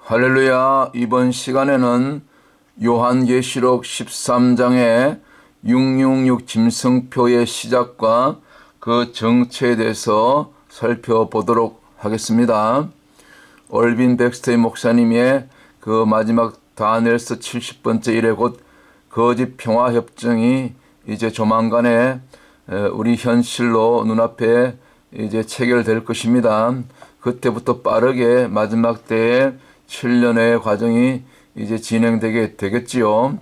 할렐루야. 이번 시간에는 요한계시록 13장의 666 짐승표의 시작과 그 정체에 대해서 살펴보도록 하겠습니다. 얼빈 백스터의 목사님의 그 마지막 다니엘서 70번째 일에 곧 거짓 평화협정이 이제 조만간에 우리 현실로 눈앞에 이제 체결될 것입니다. 그때부터 빠르게 마지막 때에 7년의 과정이 이제 진행되게 되겠지요.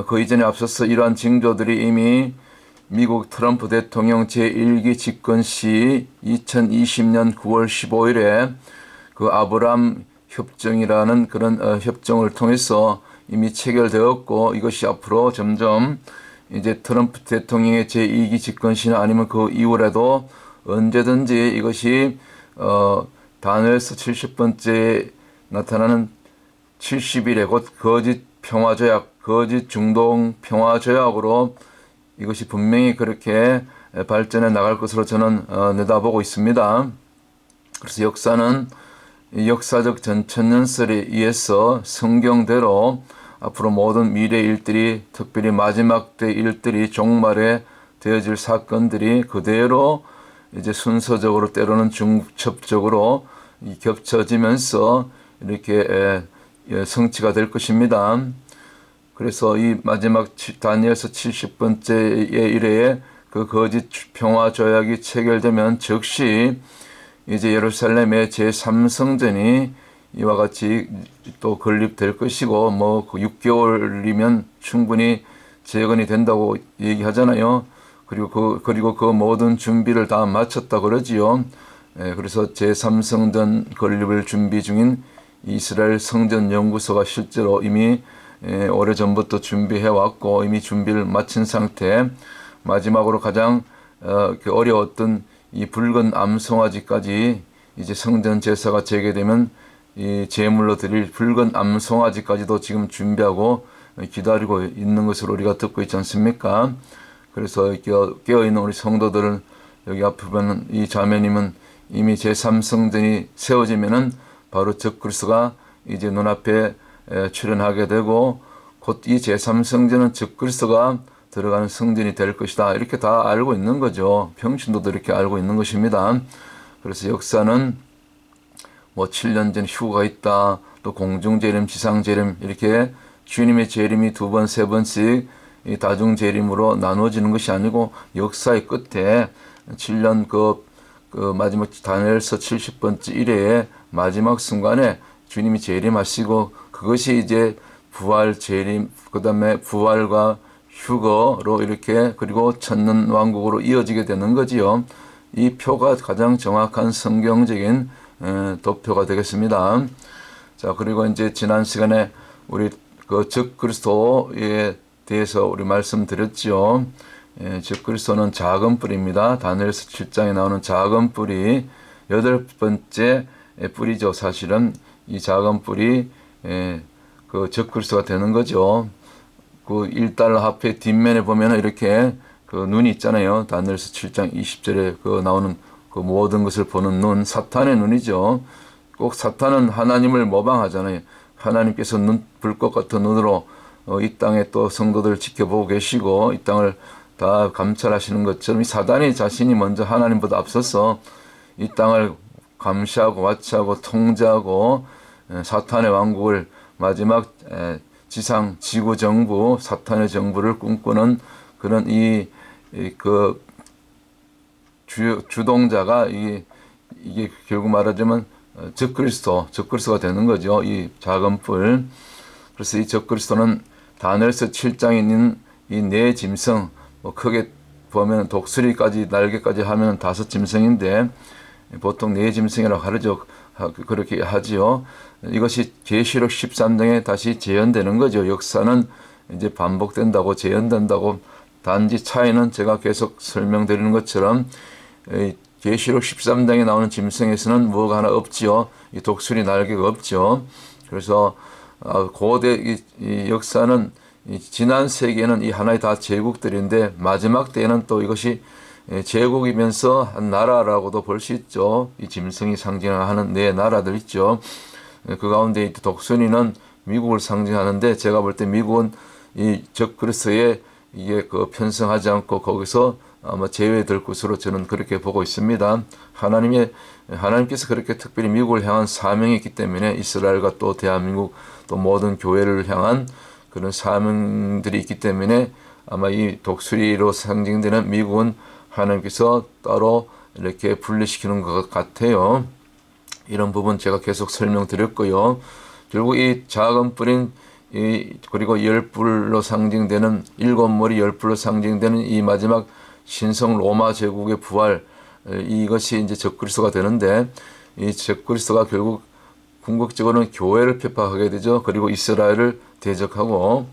그 이전에 앞서서 이러한 징조들이 이미 미국 트럼프 대통령 제1기 집권 시 2020년 9월 15일에 그 아브람 협정이라는 그런 협정을 통해서 이미 체결되었고, 이것이 앞으로 점점 이제 트럼프 대통령의 제2기 집권 시나 아니면 그 이후에도 언제든지 이것이 다니엘서 70번째 나타나는 70일에 곧 거짓 평화조약, 거짓 중동 평화조약으로 이것이 분명히 그렇게 발전해 나갈 것으로 저는 내다보고 있습니다. 그래서 역사는 역사적 전천년설에 의해서 성경대로 앞으로 모든 미래 일들이, 특별히 마지막 때 일들이, 종말에 되어질 사건들이 그대로 이제 순서적으로 때로는 중첩적으로 겹쳐지면서 이렇게 성취가 될 것입니다. 그래서 이 마지막 다니엘서 70번째 일회에 그 거짓 평화 조약이 체결되면 즉시 이제 예루살렘의 제3성전이 이와 같이 또 건립될 것이고, 뭐 6개월이면 충분히 재건이 된다고 얘기하잖아요. 그리고 그 모든 준비를 다 마쳤다 그러지요. 그래서 제3성전 건립을 준비 중인 이스라엘 성전 연구소가 실제로 이미 오래전부터 준비해 왔고, 이미 준비를 마친 상태, 마지막으로 가장 어려웠던 이 붉은 암송아지까지 이제 성전 제사가 재개되면 이 제물로 드릴 붉은 암송아지까지도 지금 준비하고 기다리고 있는 것으로 우리가 듣고 있지 않습니까? 그래서 깨어있는 우리 성도들은 여기 앞에 보면 이 자매님은 이미 제3성전이 세워지면은 바로 적그리스도가 이제 눈앞에 출현하게 되고, 곧 이 제3성전은 적그리스도가 들어가는 성전이 될 것이다, 이렇게 다 알고 있는 거죠. 평신도도 이렇게 알고 있는 것입니다. 그래서 역사는 뭐 7년 전 휴가 있다, 또 공중재림, 지상재림, 이렇게 주님의 재림이 두 번, 세 번씩 이 다중재림으로 나누어지는 것이 아니고, 역사의 끝에 7년 그 마지막 다니엘서 70번째 일회의 마지막 순간에 주님이 재림하시고, 그것이 이제 부활, 재림, 그 다음에 부활과 휴거로 이렇게, 그리고 천년 왕국으로 이어지게 되는 거지요. 이 표가 가장 정확한 성경적인 도표가 되겠습니다. 자, 그리고 이제 지난 시간에 우리 그 적그리스도에 대해서 우리 말씀드렸지요. 적그리스도는 작은 뿔입니다. 다니엘서 7장에 나오는 작은 뿔이 8번째 뿔이죠. 사실은 이 작은 뿔이 그 적그리스도가 되는 거죠. 그 1달러 화폐 뒷면에 보면 이렇게 그 눈이 있잖아요. 다니엘서 7장 20절에 그 나오는 그 모든 것을 보는 눈, 사탄의 눈이죠. 꼭 사탄은 하나님을 모방하잖아요. 하나님께서 불꽃 같은 눈으로 이 땅에 또 성도들을 지켜보고 계시고 이 땅을 다 감찰하시는 것처럼, 이 사단이 자신이 먼저 하나님보다 앞서서 이 땅을 감시하고 와치하고 통제하고 사탄의 왕국을, 마지막 지상 지구 정부, 사탄의 정부를 꿈꾸는 그런 그 주동자가 이게 결국 말하자면 적그리스도가 되는 거죠. 이 작은 뿔. 그래서 이 적그리스도는 다니엘서 7장에 있는 이 네 짐승, 뭐 크게 보면 독수리까지 날개까지 하면 5짐승인데 보통 네 짐승이라고 하죠. 그렇게 하지요. 이것이 계시록 13장에 다시 재현되는 거죠. 역사는 이제 반복된다고, 재현된다고. 단지 차이는 제가 계속 설명드리는 것처럼 계시록 13장에 나오는 짐승에서는 뭐가 하나 없지요. 이 독수리 날개가 없죠. 그래서 고대 이 역사는, 지난 세기에는 이 하나의 다 제국들인데 마지막 때에는 또 이것이 제국이면서 한 나라라고도 볼 수 있죠. 이 짐승이 상징하는 네 나라들 있죠. 그 가운데 독수리는 미국을 상징하는데 제가 볼 때 미국은 이 적그리스도에 이게 편성하지 않고 거기서 아마 제외될 것으로 저는 그렇게 보고 있습니다. 하나님께서 그렇게 특별히 미국을 향한 사명이 있기 때문에 이스라엘과 또 대한민국 또 모든 교회를 향한 그런 사명들이 있기 때문에 아마 이 독수리로 상징되는 미국은 하나님께서 따로 이렇게 분리시키는 것 같아요. 이런 부분 제가 계속 설명드렸고요. 결국 이 작은 뿔인 그리고 열뿔로 상징되는 일곱 머리 열뿔로 상징되는 이 마지막 신성 로마 제국의 부활, 이것이 이제 적그리스도가 되는데 이 적그리스도가 결국 궁극적으로는 교회를 핍박하게 되죠. 그리고 이스라엘을 대적하고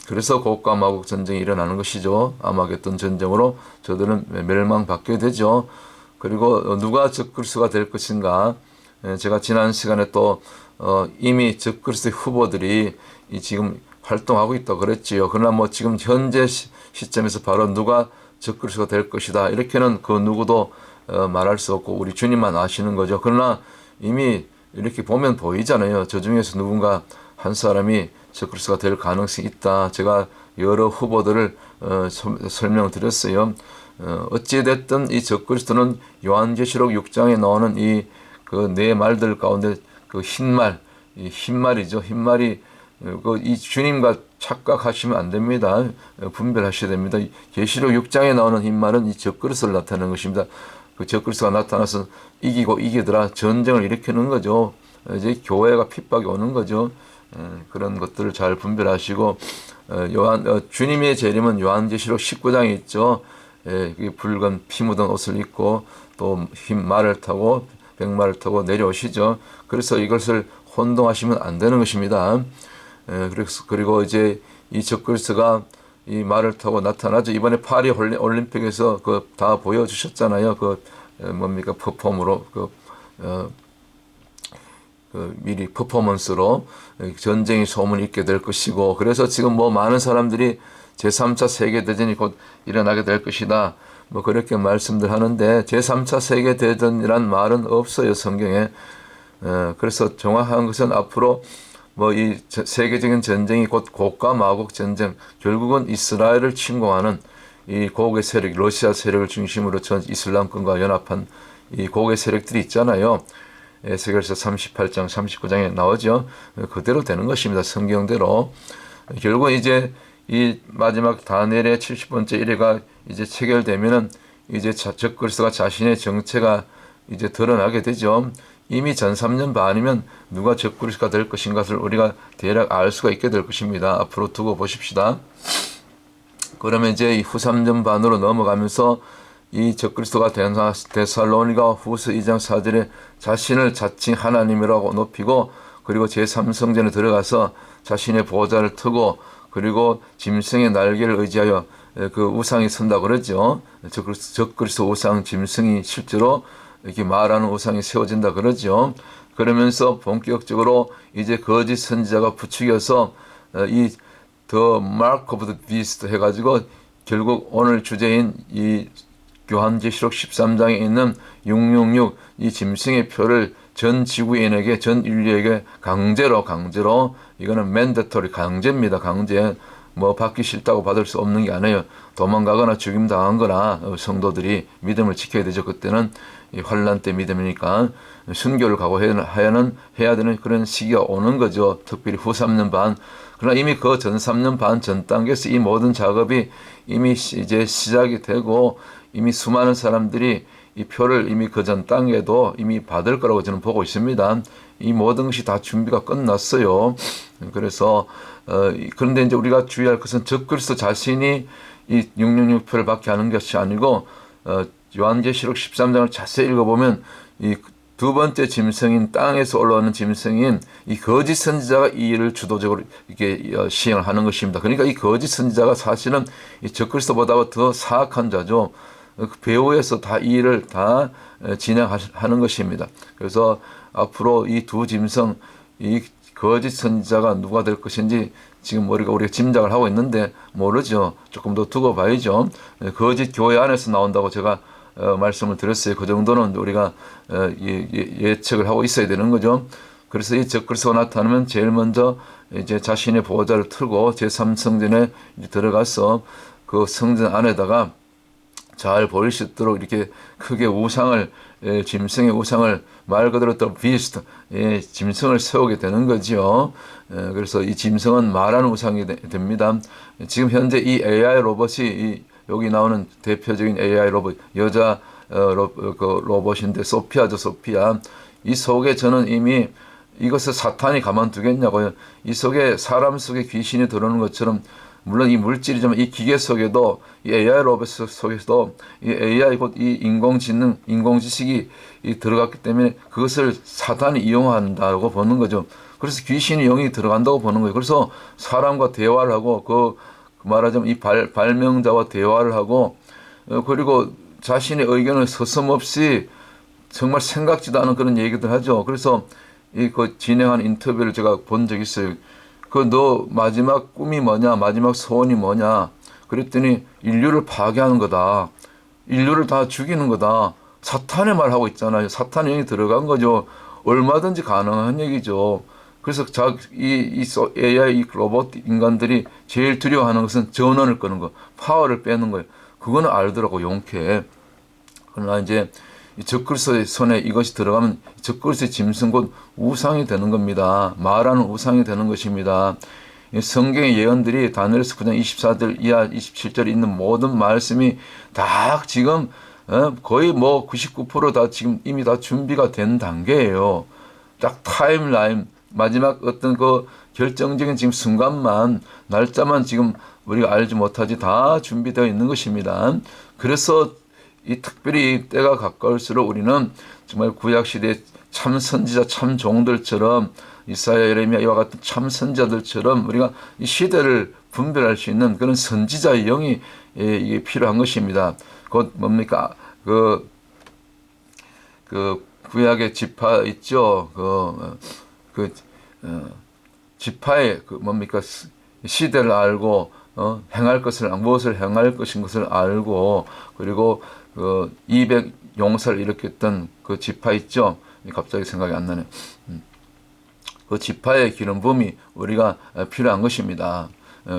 그래서 곡과 마곡 전쟁이 일어나는 것이죠. 아마겟돈 전쟁으로 저들은 멸망받게 되죠. 그리고 누가 적그리스도가 될 것인가? 제가 지난 시간에 또 이미 적그리스도 후보들이 지금 활동하고 있다고 그랬지요. 그러나 뭐 지금 현재 시점에서 바로 누가 적그리스도가 될 것이다 이렇게는 그 누구도 말할 수 없고 우리 주님만 아시는 거죠. 그러나 이미 이렇게 보면 보이잖아요. 저 중에서 누군가 한 사람이 적그리스도가 될 가능성이 있다. 제가 여러 후보들을 설명드렸어요. 어찌됐든 이 적그리스도는 요한계시록 6장에 나오는 이 그 네 말들 가운데 그 흰말, 이 흰말이죠. 흰말이 이 주님과 착각하시면 안 됩니다. 분별하셔야 됩니다. 계시록 6장에 나오는 흰말은 이 적그리스도를 나타내는 것입니다. 그 적그리스도가 나타나서 이기고 이기더라 전쟁을 일으키는 거죠. 이제 교회가 핍박이 오는 거죠. 그런 것들을 잘 분별하시고 주님의 재림은 요한계시록 19장에 있죠. 붉은 피 묻은 옷을 입고 또 흰 말을 타고 백마를 타고 내려오시죠. 그래서 이것을 혼동하시면 안 되는 것입니다. 그리고 이제 이 적그리스도가 이 말을 타고 나타나죠. 이번에 파리 올림픽에서 그 다 보여주셨잖아요. 뭡니까 퍼폼으로 미리 퍼포먼스로 전쟁이 소문이 있게 될 것이고 그래서 지금 뭐 많은 사람들이 제3차 세계대전이 곧 일어나게 될 것이다. 뭐 그렇게 말씀들 하는데 제3차 세계대전이란 말은 없어요. 성경에. 그래서 정확한 것은 앞으로 뭐 이 세계적인 전쟁이 곧 곡과 마곡 전쟁 결국은 이스라엘을 침공하는 이 곡의 세력 러시아 세력을 중심으로 전 이슬람권과 연합한 이 곡의 세력들이 있잖아요. 에스겔서 38장 39장에 나오죠. 그대로 되는 것입니다. 성경대로. 결국 이제 이 마지막 다니엘의 70번째 일회가 이제 체결되면은 이제 적그리스도가 자신의 정체가 이제 드러나게 되죠. 이미 전 3년 반이면 누가 적그리스도가 될 것인가를 우리가 대략 알 수가 있게 될 것입니다. 앞으로 두고 보십시다. 그러면 이제 후 3년 반으로 넘어가면서 이 적그리스도가 데살로니가 후서 2장 4절에 자신을 자칭 하나님이라고 높이고 그리고 제3성전에 들어가서 자신의 보좌를 트고 그리고 짐승의 날개를 의지하여 그 우상이 선다 그러죠. 적그리스도 우상 짐승이 실제로 이렇게 말하는 우상이 세워진다 그러죠. 그러면서 본격적으로 이제 거짓 선지자가 부추겨서 이 The Mark of the Beast 해가지고 결국 오늘 주제인 이 요한계시록 13장에 있는 666 이 짐승의 표를 전 지구인에게 전 인류에게 강제로 이거는 맨데토리 강제입니다. 강제 뭐 받기 싫다고 받을 수 없는 게 아니에요. 도망가거나 죽임 당한 거나 성도들이 믿음을 지켜야 되죠. 그때는 이 환란 때 믿음이니까 순교를 각오해야 되는 그런 시기가 오는 거죠. 특별히 후 3년 반. 그러나 이미 그 전 3년 반 전 단계에서 이 모든 작업이 이미 이제 시작이 되고 이미 수많은 사람들이 이 표를 이미 그 전 단계도 이미 받을 거라고 저는 보고 있습니다. 이 모든 것이 다 준비가 끝났어요. 그래서 그런데 이제 우리가 주의할 것은 적그리스도 자신이 이 666표를 받게 하는 것이 아니고 요한계시록 13장을 자세히 읽어보면 이 두 번째 짐승인 땅에서 올라오는 짐승인 이 거짓 선지자가 이 일을 주도적으로 이렇게 시행을 하는 것입니다. 그러니까 이 거짓 선지자가 사실은 이 적그리스도보다 더 사악한 자죠. 그 배후에서 다 이 일을 다 진행하는 것입니다. 그래서 앞으로 이 두 짐승, 이 거짓 선지자가 누가 될 것인지 지금 우리가 짐작을 하고 있는데 모르죠. 조금 더 두고 봐야죠. 거짓 교회 안에서 나온다고 제가 말씀을 드렸어요. 그 정도는 우리가 예측을 하고 있어야 되는 거죠. 그래서 이 적그리스도가 나타나면 제일 먼저 이제 자신의 보호자를 틀고 제3성전에 들어가서 그 성전 안에다가 잘 보일 수 있도록 이렇게 크게 우상을, 짐승의 우상을 말 그대로 또 비스트, 짐승을 세우게 되는 거죠. 그래서 이 짐승은 말하는 우상이 됩니다. 지금 현재 이 AI 로봇이 여기 나오는 대표적인 AI 로봇, 여자 그 로봇인데 소피아죠, 소피아. 이 속에 저는 이미 이것을 사탄이 가만두겠냐고요. 이 속에 사람 속에 귀신이 들어오는 것처럼, 물론 이 물질이지만 이 기계 속에도, 이 AI 로봇 속에서도 이 AI 곧 이 인공지능, 인공지식이 들어갔기 때문에 그것을 사탄이 이용한다고 보는 거죠. 그래서 귀신이 영이 들어간다고 보는 거예요. 그래서 사람과 대화를 하고 그 말하자면 이 발명자와 대화를 하고 그리고 자신의 의견을 서슴없이 정말 생각지도 않은 그런 얘기들 하죠. 그래서 그 진행한 인터뷰를 제가 본 적이 있어요. 그 너 마지막 꿈이 뭐냐? 마지막 소원이 뭐냐? 그랬더니 인류를 파괴하는 거다. 인류를 다 죽이는 거다. 사탄의 말 하고 있잖아요. 사탄의 영이 들어간 거죠. 얼마든지 가능한 얘기죠. 그래서 이 AI, 이 로봇 인간들이 제일 두려워하는 것은 전원을 끄는 거, 파워를 빼는 거예요. 그거는 알더라고, 용케. 그러나 이제 이 적그리스도의 손에 이것이 들어가면 적그리스도의 짐승 곧 우상이 되는 겁니다. 말하는 우상이 되는 것입니다. 성경의 예언들이 다니엘서 9장 24절 이하 27절에 있는 모든 말씀이 다 지금 거의 뭐 99%다 지금 이미 다 준비가 된 단계예요. 딱 타임라인, 마지막 어떤 그 결정적인 지금 순간만, 날짜만 지금 우리가 알지 못하지 다 준비되어 있는 것입니다. 그래서 이 특별히 때가 가까울수록 우리는 정말 구약시대의 참 선지자, 참 종들처럼 이사야, 예레미야 이와 같은 참 선지자들처럼 우리가 이 시대를 분별할 수 있는 그런 선지자의 영이 이게 필요한 것입니다. 곧 뭡니까? 그 구약의 지파 있죠. 지파의 뭡니까? 시대를 알고 행할 것을, 무엇을 행할 것인 것을 알고, 그리고 200 용사를 일으켰던 그 지파 있죠. 갑자기 생각이 안 나네. 그 지파의 기름 부음이 우리가 필요한 것입니다.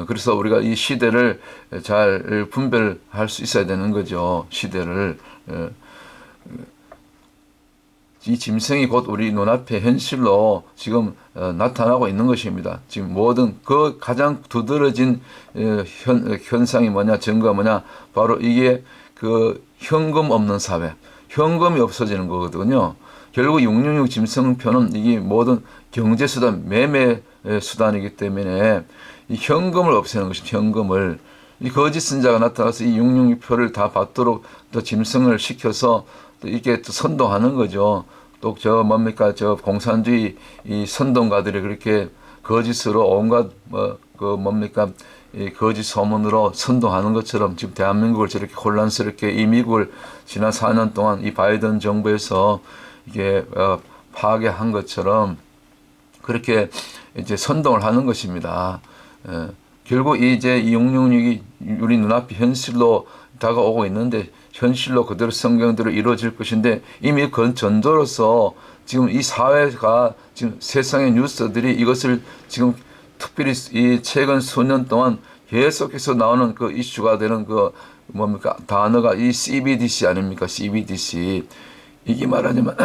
그래서 우리가 이 시대를 잘 분별할 수 있어야 되는 거죠. 시대를. 이 짐승이 곧 우리 눈앞에 현실로 지금 나타나고 있는 것입니다. 지금 모든 그 가장 두드러진 현상이 뭐냐, 증거가 뭐냐, 바로 이게 그 현금 없는 사회, 현금이 없어지는 거거든요. 결국 666 짐승표는 이게 모든 경제수단, 매매 수단이기 때문에 이 현금을 없애는 것입니다. 현금을. 이 거짓 선자가 나타나서 이 666표를 다 받도록 또 짐승을 시켜서 또 이게 또 선동하는 거죠. 또 뭡니까, 공산주의 이 선동가들이 그렇게 거짓으로 온갖 뭡니까, 이 거짓 소문으로 선동하는 것처럼 지금 대한민국을 저렇게 혼란스럽게 이 미국을 지난 4년 동안 이 바이든 정부에서 이게 파괴한 것처럼 그렇게 이제 선동을 하는 것입니다. 결국 이제 이 666이 우리 눈앞에 현실로 다가오고 있는데 현실로 그대로 성경대로 이루어질 것인데 이미 그 전조로서 지금 이 사회가 지금 세상의 뉴스들이 이것을 지금 특별히 이 최근 수년 동안 계속해서 나오는 그 이슈가 되는 그 뭡니까 단어가 이 CBDC 아닙니까? CBDC. 이게 말하자면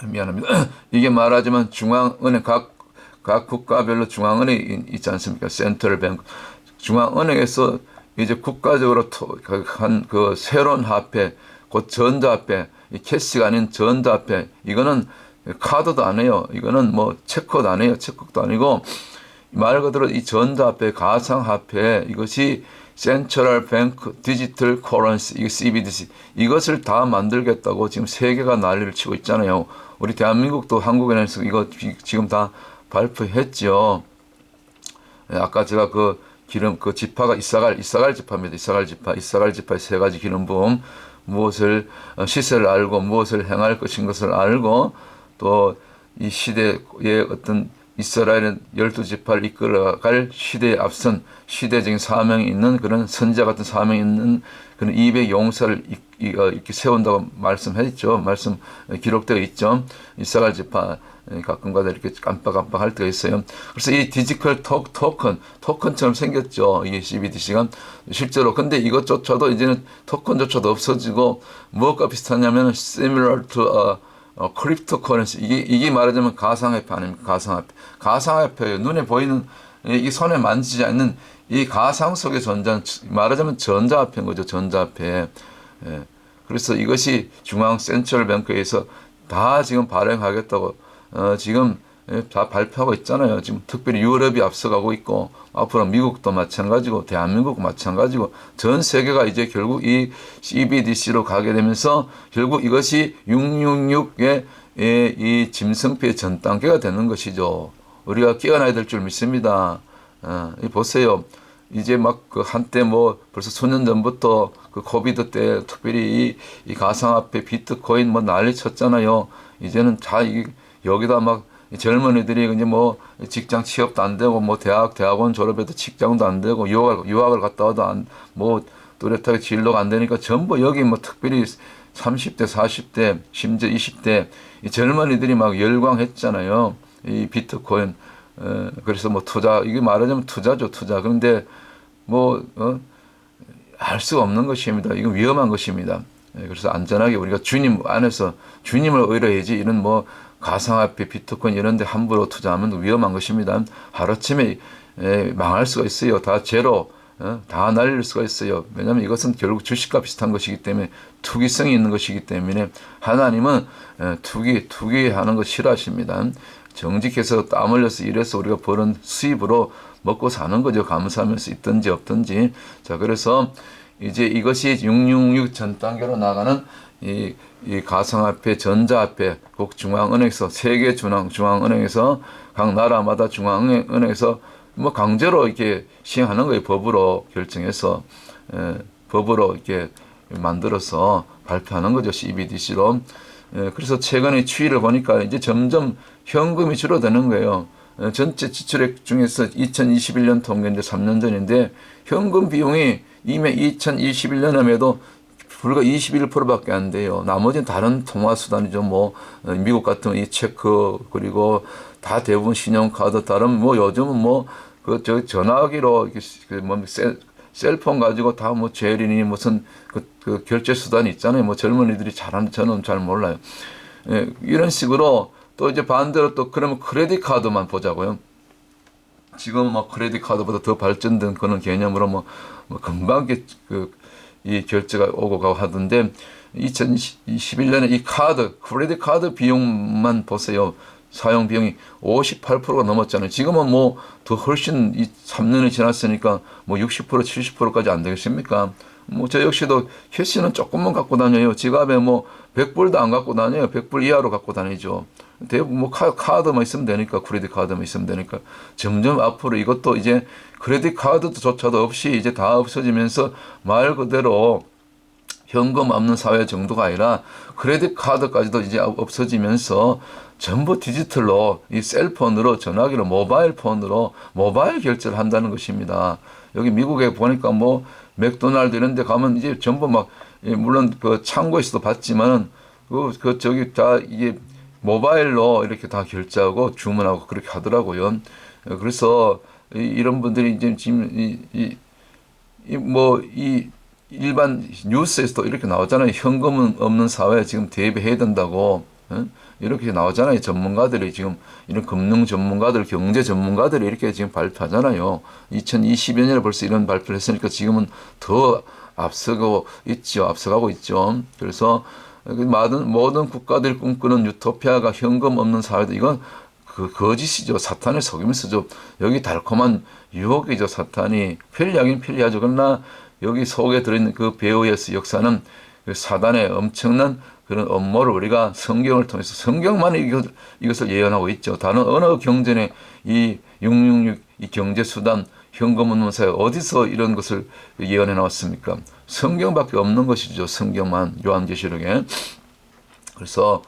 미안합니다. 이게 말하자면 중앙은행 각 국가별로 중앙은행이 있지 않습니까? 센트럴 뱅크. 중앙은행에서 이제 국가적으로 한 그 새로운 화폐, 곧 전자화폐, 이 캐시가 아닌 전자화폐, 이거는 카드도 안 해요. 이거는 뭐 체크도 안 해요. 체크도 아니고 말 그대로 이 전자화폐, 가상화폐, 이것이 센트럴 뱅크 디지털 커런시, 이게 CBDC, 이것을 다 만들겠다고 지금 세계가 난리를 치고 있잖아요. 우리 대한민국도 한국은행에서 이거 지금 다 발표했죠. 아까 제가 그 지파가 이사갈 지파입니다. 이사갈 지파의 세 가지 기름 부음, 무엇을 시세를 알고 무엇을 행할 것인 것을 알고 또 이 시대의 어떤 이스라엘은 12지파를 이끌어갈 시대에 앞선 시대적인 사명이 있는 그런 선지자 같은 사명이 있는 그런 200 용사를 이렇게 세운다고 말씀했죠. 말씀 기록되어 있죠. 이사갈 지파 가끔가다 이렇게 깜빡깜빡 할 때가 있어요. 그래서 이 디지털 토큰처럼 생겼죠. 이게 CBDC가 실제로. 근데 이것조차도 이제는 토큰조차도 없어지고 무엇과 비슷하냐면 similar to 크립토커런시. 이게 말하자면 가상화폐 아닙니까? 가상화폐예요. 눈에 보이는 이 손에 만지지 않는 이 가상 속에 존재하는, 말하자면 전자화폐인 거죠. 전자화폐. 예. 그래서 이것이 중앙 센트럴 뱅크에서 다 지금 발행하겠다고 지금 다 발표하고 있잖아요. 지금 특별히 유럽이 앞서가고 있고 앞으로 미국도 마찬가지고 대한민국도 마찬가지고 전 세계가 이제 결국 이 CBDC로 가게 되면서 결국 이것이 666의 이 짐승표의 전 단계가 되는 것이죠. 우리가 깨어나야 될 줄 믿습니다. 보세요. 이제 막 그 한때 뭐 벌써 수년 전부터 그 코비드 때 특별히 이 가상화폐 비트코인 뭐 난리 쳤잖아요. 이제는 다 여기다 막 젊은이들이 이제 뭐 직장 취업도 안 되고 뭐 대학원 졸업해도 직장도 안 되고 유학을 갔다 와도 뭐 뚜렷하게 진로가 안 되니까 전부 여기 뭐 특별히 30대, 40대, 심지어 20대 이 젊은이들이 막 열광했잖아요. 이 비트코인. 그래서 뭐 이게 말하자면 투자죠, 투자. 그런데 뭐 알 수가 없는 것입니다. 이건 위험한 것입니다. 그래서 안전하게 우리가 주님 안에서 주님을 의뢰해야지 이런 뭐 가상화폐, 비트코인 이런 데 함부로 투자하면 위험한 것입니다. 하루아침에 망할 수가 있어요. 다 제로, 다 날릴 수가 있어요. 왜냐하면 이것은 결국 주식과 비슷한 것이기 때문에 투기성이 있는 것이기 때문에 하나님은 투기하는 거 싫어하십니다. 정직해서 땀 흘려서 일해서 우리가 버는 수입으로 먹고 사는 거죠. 감사하면서 있든지 없든지. 자, 그래서 이제 이것이 666 전 단계로 나가는 이 가상화폐, 전자화폐, 국 중앙은행에서 세계 중앙은행에서 각 나라마다 중앙은행에서 뭐 강제로 이렇게 시행하는 거예요. 법으로 결정해서 법으로 이렇게 만들어서 발표하는 거죠. CBDC로. 그래서 최근에 추이를 보니까 이제 점점 현금이 줄어드는 거예요. 전체 지출액 중에서 2021년 통계인데 3년 전인데 현금 비용이 이미 2021년에도 불과 21%밖에 안 돼요. 나머지는 다른 통화 수단이죠. 뭐 미국 같은 이 체크 그리고 다 대부분 신용카드 다른 뭐 요즘은 뭐 그 전화기로 뭐 셀폰 가지고 다 뭐 제일이니 무슨 그 결제 수단이 있잖아요. 뭐 젊은이들이 잘하는 저는 잘 몰라요. 이런 식으로 또 이제 반대로 또 그러면 크레딧 카드만 보자고요. 지금 뭐 크레딧 카드보다 더 발전된 그런 개념으로 뭐 금방 이 결제가 오고 가고 하던데 2021년에 이 크레딧 카드 비용만 보세요. 사용 비용이 58%가 넘었잖아요. 지금은 뭐 더 훨씬 3년이 지났으니까 뭐 60%, 70%까지 안 되겠습니까? 뭐 저 역시도 캐시는 조금만 갖고 다녀요. 지갑에 뭐 100불도 안 갖고 다녀요. 100불 이하로 갖고 다니죠. 대부분 뭐 카드만 있으면 되니까, 크레딧 카드만 있으면 되니까 점점 앞으로 이것도 이제 크레딧 카드조차도 없이 이제 다 없어지면서 말 그대로 현금 없는 사회 정도가 아니라 크레딧 카드까지도 이제 없어지면서 전부 디지털로 이 셀폰으로 전화기로 모바일 폰으로 모바일 결제를 한다는 것입니다. 여기 미국에 보니까 뭐 맥도날드 이런 데 가면 이제 전부 막 물론 그 창고에서도 봤지만은 저기 다 이게 모바일로 이렇게 다 결제하고 주문하고 그렇게 하더라고요. 그래서 이런 분들이 이제 지금 이 일반 뉴스에서도 이렇게 나오잖아요. 현금은 없는 사회에 지금 대비해야 된다고. 이렇게 나오잖아요. 전문가들이 지금 이런 금융 전문가들, 경제 전문가들이 이렇게 지금 발표하잖아요. 2020여 년에 벌써 이런 발표를 했으니까 지금은 더 앞서가고 있죠. 그래서 모든 국가들이 꿈꾸는 유토피아가 현금 없는 사회도 이건 거짓이죠. 사탄의 속임수죠. 여기 달콤한 유혹이죠. 사탄이 편리하긴 편리하죠. 그러나 여기 속에 들어있는 그 베오에스 역사는 그 사단의 엄청난 그런 업무를 우리가 성경을 통해서 성경만 이것을 예언하고 있죠. 다른 어느 경전에 이 666 이 경제수단 현금 없는 사회 어디서 이런 것을 예언해 나왔습니까? 성경밖에 없는 것이죠. 성경만 요한계시록에. 그래서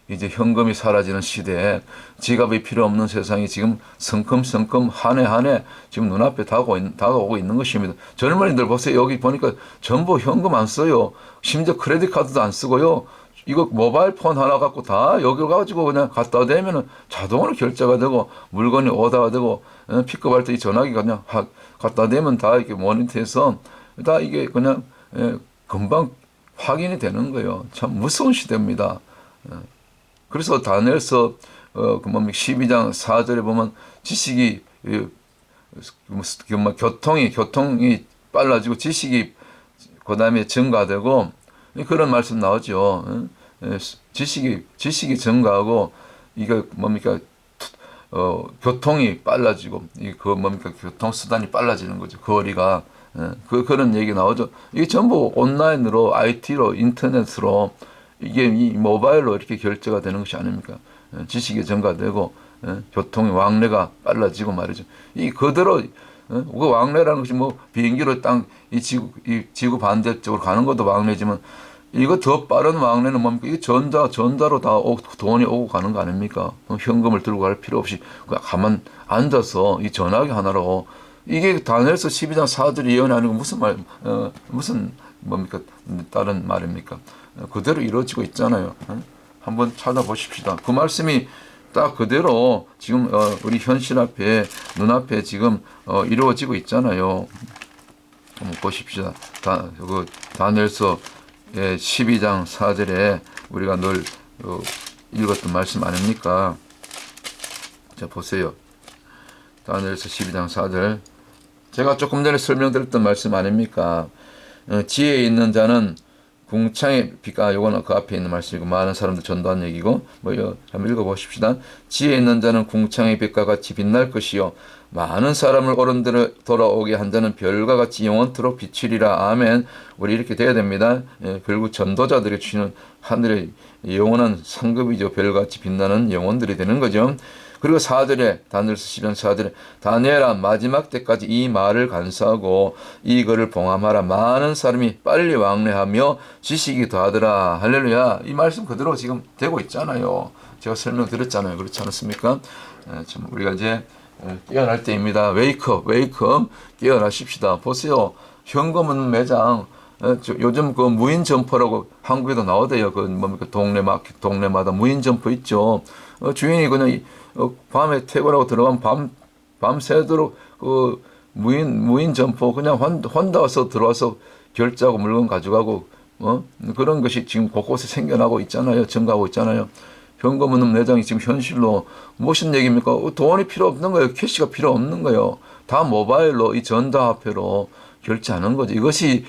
이제 현금이 사라지는 시대에 지갑이 필요 없는 세상이 지금 성큼성큼 한 해 한 해 지금 눈앞에 다가오고 있는 것입니다. 젊은이들 보세요. 여기 보니까 전부 현금 안 써요. 심지어 크레딧 카드도 안 쓰고요. 이거 모바일 폰 하나 갖고 다 여기 가지고 그냥 갖다 대면은 자동으로 결제가 되고 물건이 오다가 되고 픽업할 때 이 전화기 그냥 갖다 대면 다 이렇게 모니터해서 다 이게 그냥 금방 확인이 되는 거예요. 참 무서운 시대입니다. 그래서 다니엘서 12장 4절에 보면 지식이 교통이 빨라지고 지식이 그다음에 증가되고 그런 말씀 나오죠. 지식이 증가하고 이게 뭡니까 교통이 빨라지고 교통수단이 빨라지는 거죠. 거리가 그런 얘기 나오죠. 이게 전부 온라인으로 IT로 인터넷으로 이게 이 모바일로 이렇게 결제가 되는 것이 아닙니까? 지식이 증가되고 교통의 왕래가 빨라지고 말이죠. 이 그대로 그 왕래라는 것이 뭐 비행기로 이 지구 반대쪽으로 가는 것도 왕래지만 이거 더 빠른 왕래는 뭡니까? 이게 전자로 다 돈이 오고 가는 거 아닙니까? 현금을 들고 갈 필요 없이 그냥 가만 앉아서 이 전화기 하나로 이게 다니엘서 12장 4절이 예언이 아니고 무슨 뭡니까? 다른 말입니까? 그대로 이루어지고 있잖아요. 한번 찾아보십시다. 그 말씀이 딱 그대로 지금 우리 현실 앞에 눈앞에 지금 이루어지고 있잖아요. 한번 보십시다. 다니엘서 12장 4절에 우리가 늘 읽었던 말씀 아닙니까? 자 보세요. 다니엘서 12장 4절 제가 조금 전에 설명드렸던 말씀 아닙니까? 지혜에 있는 자는 궁창의 빛가 요거는 그 앞에 있는 말씀이고 많은 사람들 전도한 얘기고 한번 읽어보십시다. 지혜 있는 자는 궁창의 빛과 같이 빛날 것이요 많은 사람을 옳은대로 돌아오게 한 자는 별과 같이 영원토록 비치리라. 아멘. 우리 이렇게 돼야 됩니다. 결국 전도자들이 주시는 하늘의 영원한 상급이죠. 별같이 빛나는 영혼들이 되는 거죠. 그리고 4절에 다니엘서 12장 4절에 다니엘아 마지막 때까지 이 말을 간수하고 이거를 봉함하라. 많은 사람이 빨리 왕래하며 지식이 더하더라. 할렐루야. 이 말씀 그대로 지금 되고 있잖아요. 제가 설명드렸잖아요. 그렇지 않습니까? 참 우리가 이제 깨어날 때입니다. 웨이크업 깨어나십시다. 보세요. 현금 없는 매장 요즘 그 무인 점포라고 한국에도 나오대요. 그 뭡니까 동네마다 무인 점포 있죠. 주인이 그냥 밤에 퇴근하고 들어가면 밤새도록 그 무인 점포 그냥 혼자 와서 들어와서 결제하고 물건 가져가고 그런 것이 지금 곳곳에 생겨나고 있잖아요. 증가하고 있잖아요. 현금 없는 매장이 지금 현실로 무슨 얘기입니까? 돈이 필요 없는 거예요. 캐시가 필요 없는 거예요. 다 모바일로 이 전자화폐로 결제하는 거죠. 이것이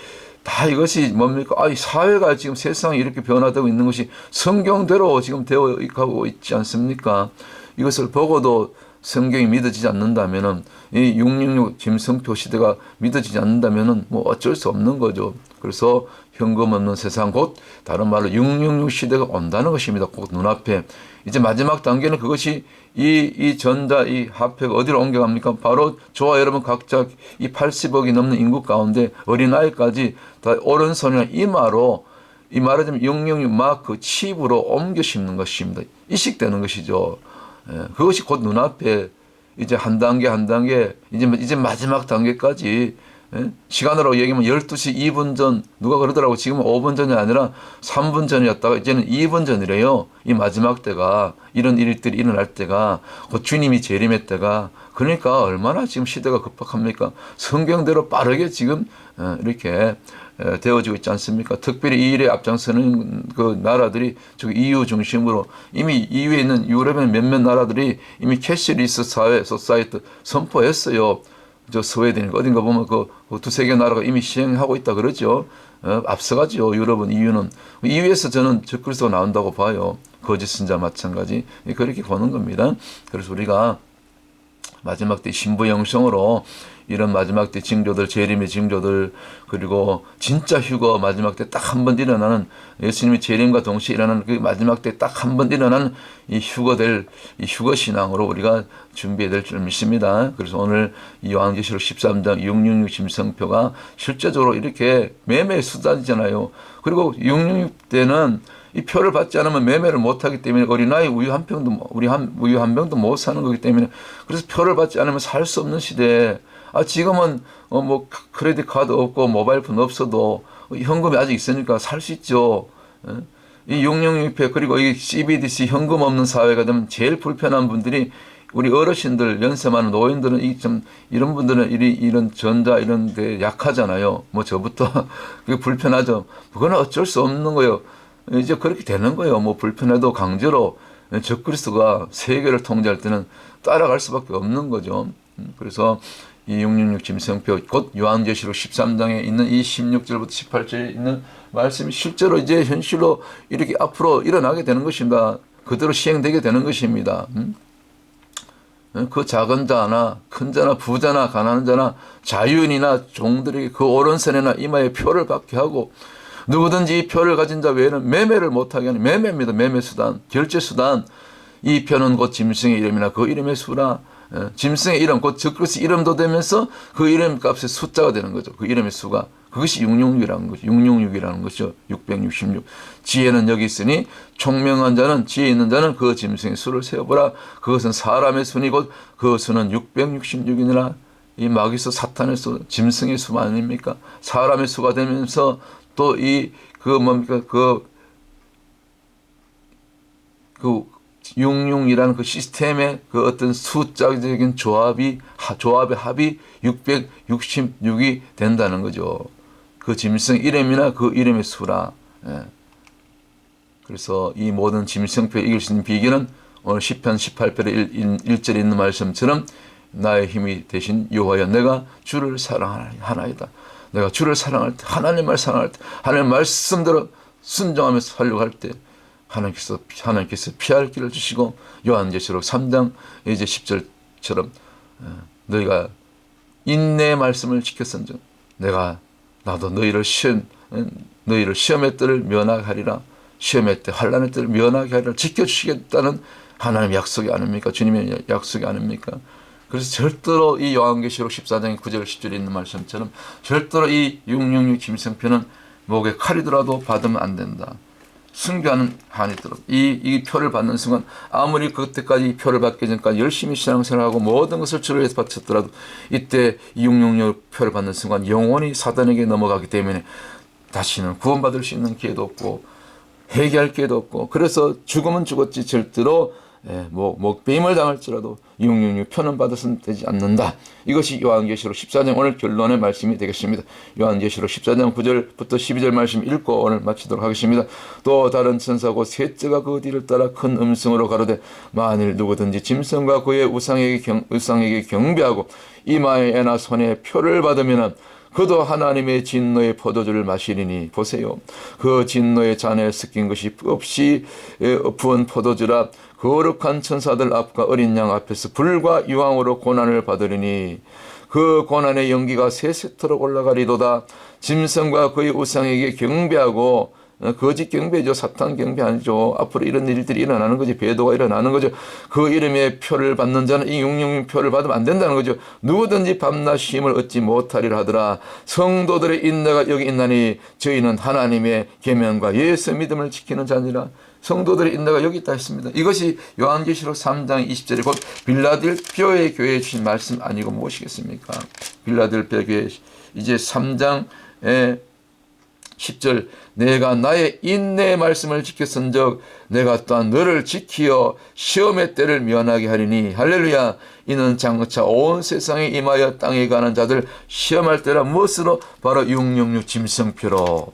뭡니까? 이 사회가 지금 세상이 이렇게 변화되고 있는 것이 성경대로 지금 되어 가고 있지 않습니까? 이것을 보고도 성경이 믿어지지 않는다면은 이 666 짐승표 시대가 믿어지지 않는다면은 뭐 어쩔 수 없는 거죠. 그래서 현금 없는 세상 곧 다른 말로 666 시대가 온다는 것입니다. 곧 눈앞에 이제 마지막 단계는 그것이 이 전자 이 화폐가 어디로 옮겨갑니까? 바로 저와 여러분 각자 이 80억이 넘는 인구 가운데 어린아이까지 다 오른손이나 이마로 이 말하자면 666 마크 칩으로 옮겨 심는 것입니다. 이식되는 것이죠. 그것이 곧 눈앞에 이제 한 단계 이제 마지막 단계까지 시간으로 얘기하면 12시 2분 전 누가 그러더라고. 지금은 5분 전이 아니라 3분 전이었다가 이제는 2분 전이래요. 이 마지막 때가 이런 일들이 일어날 때가 곧 주님이 재림의 때가 그러니까 얼마나 지금 시대가 급박합니까? 성경대로 빠르게 지금 이렇게 되어지고 있지 않습니까? 특별히 이 일에 앞장서는 그 나라들이 즉 EU 중심으로 이미 EU에 있는 유럽의 몇몇 나라들이 이미 캐시리스 사회 소사이트 선포했어요. 저 스웨덴 어딘가 보면 그 두세 개 나라가 이미 시행하고 있다 그러죠. 앞서가죠. 유럽은 EU는 EU에서 저는 적그리스도가 나온다고 봐요. 거짓 선자 마찬가지 그렇게 보는 겁니다. 그래서 우리가 마지막 때 신부영성으로 이런 마지막 때 징조들, 재림의 징조들, 그리고 진짜 휴거 마지막 때 딱 한 번 일어나는 예수님이 재림과 동시에 일어나는 그 마지막 때 딱 한 번 일어나는 이 휴거 신앙으로 우리가 준비해야 될 줄 믿습니다. 그래서 오늘 이 요한계시록 13장 666 짐승표가 실제적으로 이렇게 매매 수단이잖아요. 그리고 666 때는 이 표를 받지 않으면 매매를 못하기 때문에 어린아이 우유 한 병도 우유 한 병도 못 사는 거기 때문에 그래서 표를 받지 않으면 살 수 없는 시대에 지금은 뭐 크레딧 카드 없고 모바일 폰 없어도 현금이 아직 있으니까 살 수 있죠. 이 666표 그리고 이 CBDC 현금 없는 사회가 되면 제일 불편한 분들이 우리 어르신들 연세 많은 노인들은 이런 분들은 이런 전자 이런 데 약하잖아요. 뭐 저부터 그게 불편하죠. 그거는 어쩔 수 없는 거예요. 이제 그렇게 되는 거예요. 뭐 불편해도 강제로 적그리스도가 세계를 통제할 때는 따라갈 수밖에 없는 거죠. 그래서 이 666 짐승표 곧 요한계시록 13장에 있는 이 16절부터 18절에 있는 말씀이 실제로 이제 현실로 이렇게 앞으로 일어나게 되는 것입니다. 그대로 시행되게 되는 것입니다. 그 작은 자나 큰 자나 부자나 가난한 자나 자유인이나 종들에게 그 오른손이나 이마에 표를 받게 하고 누구든지 이 표를 가진 자 외에는 매매를 못하게 하는 매매입니다. 매매수단, 결제수단. 이 표는 곧 짐승의 이름이나 그 이름의 수라. 짐승의 이름, 곧 적그리스도 이름도 되면서 그 이름 값의 숫자가 되는 거죠. 그 이름의 수가. 그것이 666이라는 거죠. 666이라는 것이죠. 666. 지혜는 여기 있으니 총명한 자는 지혜 있는 자는 그 짐승의 수를 세어보라. 그것은 사람의 수니 곧 그 수는 666이니라. 이 마귀수 사탄의 수, 짐승의 수 아닙니까? 사람의 수가 되면서 또 뭡니까? 그 66이라는 그 시스템의 그 어떤 숫자적인 조합의 합이 666이 된다는 거죠. 그 짐승 이름이나 그 이름의 수라. 그래서 이 모든 짐승표를 이길 수 있는 비결은 오늘 시편 18편의 1절에 있는 말씀처럼 나의 힘이 되신 여호와여 내가 주를 사랑하나이다. 내가 주를 사랑할 때 하나님을 사랑할 때 하나님 말씀대로 순종하면서 살려고 할 때 하나님께서 피할 길을 주시고 요한계시록 3장 이제 10절처럼 너희가 인내의 말씀을 지켰은즉 나도 너희를 시험의 때를 면하게 하리라. 시험의 때 환난의 때를 면하게 하리라. 지켜주시겠다는 하나님의 약속이 아닙니까? 주님의 약속이 아닙니까? 그래서 절대로 이 요한계시록 14장 9절 10절에 있는 말씀처럼 절대로 이 666 짐승표는 목에 칼이더라도 받으면 안 된다. 순교하는 한이 있도록 이 표를 받는 순간 아무리 그때까지 이 표를 받기 전까지 열심히 신앙생활하고 모든 것을 주를 위해서 바쳤더라도 이때 이 666 표를 받는 순간 영원히 사단에게 넘어가기 때문에 다시는 구원받을 수 있는 기회도 없고 회개할 기회도 없고 그래서 죽으면 죽었지 절대로 목배임을 당할지라도 666 표는 받아서는 되지 않는다. 이것이 요한계시록 14장 오늘 결론의 말씀이 되겠습니다. 요한계시록 14장 9절부터 12절 말씀 읽고 오늘 마치도록 하겠습니다. 또 다른 천사고 셋째가 그 뒤를 따라 큰 음성으로 가로되 만일 누구든지 짐승과 그의 우상에게 경배하고 이마에나 손에 표를 받으면 그도 하나님의 진노의 포도주를 마시리니 보세요. 그 진노의 잔에 섞인 것이 없이 부은 포도주라. 거룩한 천사들 앞과 어린 양 앞에서 불과 유황으로 고난을 받으리니 그 고난의 연기가 세세토록 올라가리도다. 짐승과 그의 우상에게 경배하고 거짓 경배죠. 사탄 경배 아니죠. 앞으로 이런 일들이 일어나는 거지. 배도가 일어나는 거죠. 그 이름의 표를 받는 자는 이 666 표를 받으면 안 된다는 거죠. 누구든지 밤낮 쉼을 얻지 못하리라 하더라. 성도들의 인내가 여기 있나니 저희는 하나님의 계명과 예수 믿음을 지키는 자니라. 성도들의 인내가 여기 있다 했습니다. 이것이 요한계시록 3장 20절에 곧 빌라델피아의 교회에 주신 말씀 아니고 무엇이겠습니까? 빌라델피아 교회 이제 3장에 10절 내가 나의 인내의 말씀을 지켰은즉 내가 또한 너를 지키어 시험의 때를 면하게 하리니 할렐루야. 이는 장차 온 세상에 임하여 땅에 가는 자들 시험할 때라. 무엇으로? 바로 666 짐승표로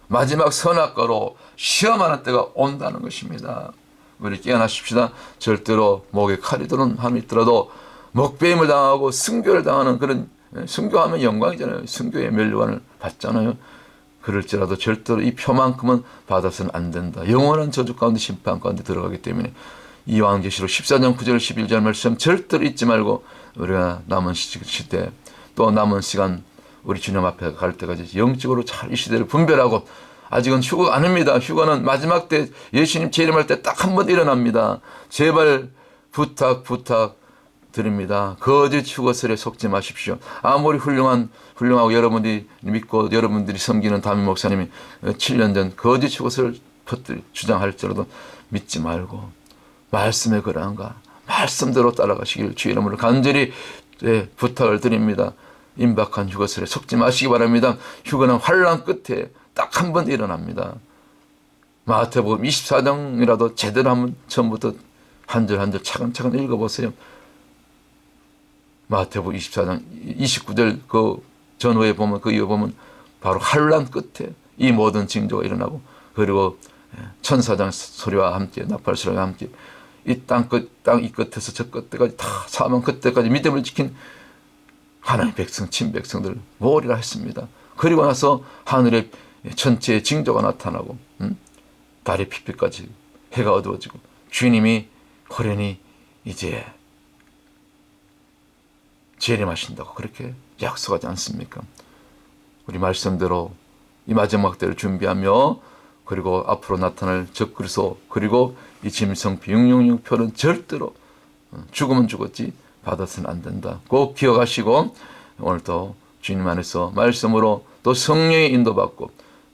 마지막 선악과로 시험하는 때가 온다는 것입니다. 우리 깨어나십시다. 절대로 목에 칼이 들은 함이 있더라도 목배임을 당하고 순교를 당하는 그런 순교하면 영광이잖아요. 순교의 멸류관을 받잖아요. 그럴지라도 절대로 이 표만큼은 받아서는 안 된다. 영원한 저주 가운데 심판 가운데 들어가기 때문에 이 요한계시록 14장 9절 11절 말씀 절대로 잊지 말고 우리가 남은 시대 또 남은 시간 우리 주님 앞에 갈 때까지 영적으로 잘 이 시대를 분별하고 아직은 휴가 아닙니다. 휴가는 마지막 때 예수님 재림할 때 딱 한 번 일어납니다. 제발 부탁 드립니다. 거짓 휴거설에 속지 마십시오. 아무리 훌륭하고 여러분들이 믿고 여러분들이 섬기는 담임 목사님이 7년 전 거짓 휴거설 주장할지라도 믿지 말고 말씀에 그러한가 말씀대로 따라가시길 주의 이름으로 간절히 부탁을 드립니다. 임박한 휴거설에 속지 마시기 바랍니다. 휴거는 환난 끝에 딱 한 번 일어납니다. 마태복음 24장이라도 제대로 한번 처음부터 한 절 한 절 차근차근 읽어보세요. 마태복음 24장 29절 그 전후에 보면 그 이후에 보면 바로 환난 끝에 이 모든 징조가 일어나고 그리고 천사장 소리와 함께 나팔 소리와 함께 이 땅 이 끝에서 저 끝까지 다 사망 끝에까지 믿음을 지킨 하나님의 백성 친백성들 모으리라 했습니다. 그리고 나서 하늘의 천체의 징조가 나타나고 달의 피피까지 해가 어두워지고 주님이 호련히 이제 재림하신다고 그렇게 약속하지 않습니까? 우리 말씀대로 이 마지막 때를 준비하며 그리고 앞으로 나타날 적그리스도 그리고 이 짐승표 666표는 절대로 죽으면 죽었지 받아서는 안 된다. 꼭 기억하시고 오늘도 주님 안에서 말씀으로 또 성령의 인도받고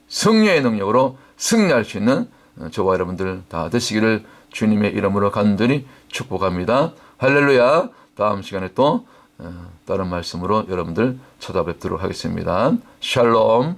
성령의 능력으로 승리할 수 있는 저와 여러분들 다 되시기를 주님의 이름으로 간절히 축복합니다. 할렐루야. 다음 시간에 또 다른 말씀으로 여러분들 찾아뵙도록 하겠습니다. 샬롬.